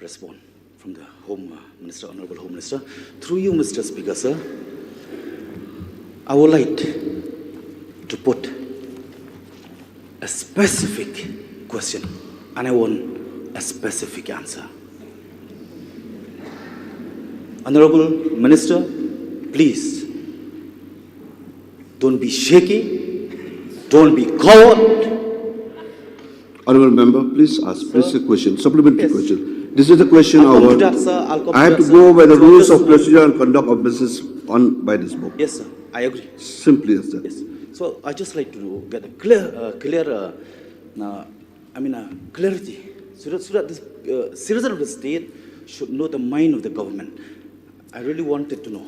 respond from the Home Minister, Honorable Home Minister. Through you, Mr. Speaker, sir, I would like to put a specific question, and I want a specific answer. Honorable Minister, please, don't be shaky, don't be coward. Honourable Member, please ask. Please a question. Supplementary Yes. question. This is the question I'll come over. to that, sir. I'll come I have to to that, go sir. by the So rules just- of procedure and conduct of business on by this book. Yes, sir, I agree. Simply as that. Yes. So I just like to get a clarity, so that this citizen of the state should know the mind of the government. I really wanted to know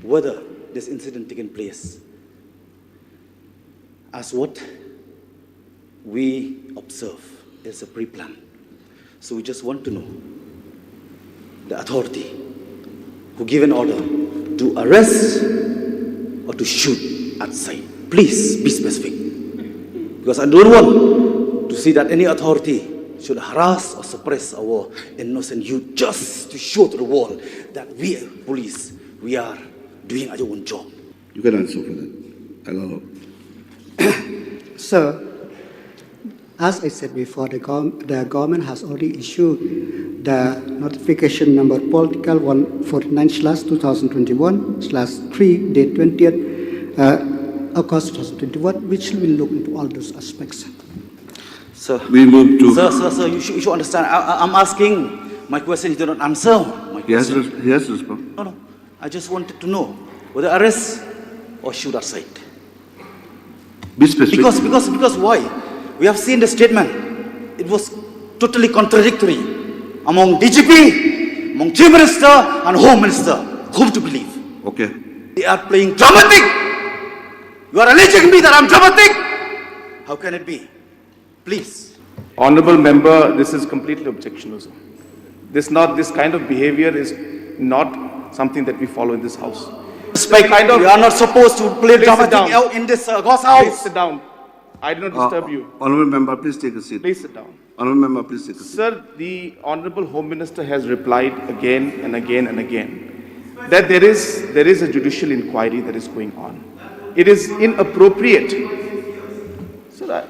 whether this incident taken place as what we observe is a pre-plan. So we just want to know the authority who give an order to arrest or to shoot at sight. Please be specific, because I don't want to see that any authority should harass or suppress our innocent youth just to show to the world that we, police, we are doing our own job. You can answer for that. I'll allow. Sir, as I said before, the government has already issued the notification number political 149/2021/3, date 20th August 2021, which will look into all those aspects. Sir, We move to. sir, you should understand. I'm asking my question. You do not answer my question. Yes, respond. No. I just wanted to know whether arrest or shoot at sight. Be specific. Because why? We have seen the statement. It was totally contradictory among DGP, among Chief Minister and Home Minister. Whom to believe? Okay. They are playing dramatic. You are alleging me that I'm dramatic. How can it be? Please. Honourable Member, this is completely objectionable, sir. This kind of behaviour is not something that we follow in this house. Respect. kind of- We are not supposed to play Please sit dramatic down. out in this God's Please house. sit down. I did not disturb you. Honourable Member, please take a seat. Please sit down. Honourable Member, please take a seat. Sir, the Honourable Home Minister has replied again and again and again that there is a judicial inquiry that is going on. It is inappropriate. Sir,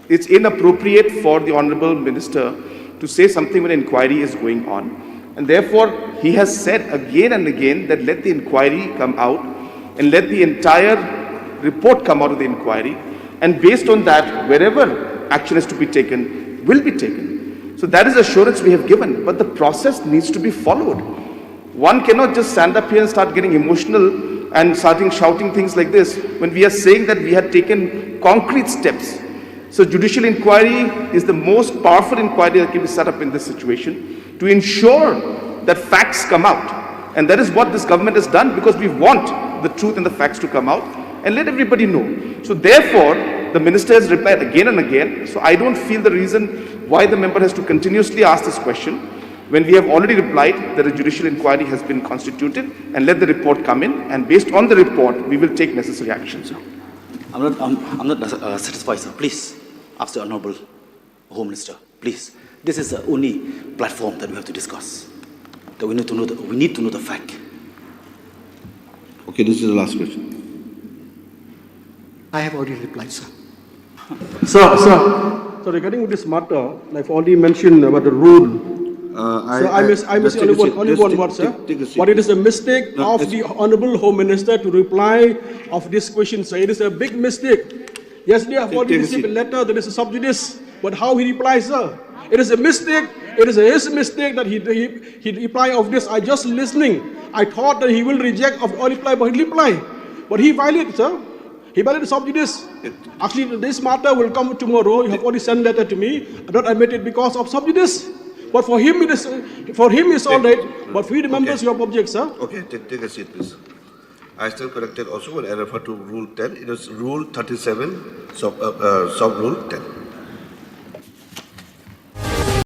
it's inappropriate for the Honourable Minister to say something when an inquiry is going on. And therefore, he has said again and again that let the inquiry come out and let the entire report come out of the inquiry. And based on that, wherever action is to be taken, will be taken. So that is assurance we have given, but the process needs to be followed. One cannot just stand up here and start getting emotional and starting shouting things like this when we are saying that we had taken concrete steps. So judicial inquiry is the most powerful inquiry that can be set up in this situation to ensure that facts come out. And that is what this government has done, because we want the truth and the facts to come out and let everybody know. So therefore, the minister has replied again and again. So I don't feel the reason why the member has to continuously ask this question when we have already replied that a judicial inquiry has been constituted, and let the report come in, and based on the report, we will take necessary actions. I'm not satisfied, sir. Please ask the Honourable Home Minister. Please. This is the only platform that we have to discuss. That we need to know the fact. Okay, this is the last question. I have already replied, sir. Sir, regarding this matter, I've already mentioned about the rule. I miss only one word, sir. Take a seat. But it is a mistake No, of the Honourable Home Minister to reply of this question, sir. It is a big mistake. Yesterday, I've already take a received a seat. letter that is a sub judice, but how he replies, sir? It is a mistake. It is his mistake that he reply of this. I just listening. I thought that he will reject of all reply, but he reply. But he violated, sir. He violated sub judice. Actually, this matter will come tomorrow. You have already sent letter to me. I don't admit it because of sub judice. But for him, it's all right. But for the members, you have objects, sir. Okay, take a seat, please. I still corrected also when I refer to Rule 10. It is Rule 37, sub Rule 10.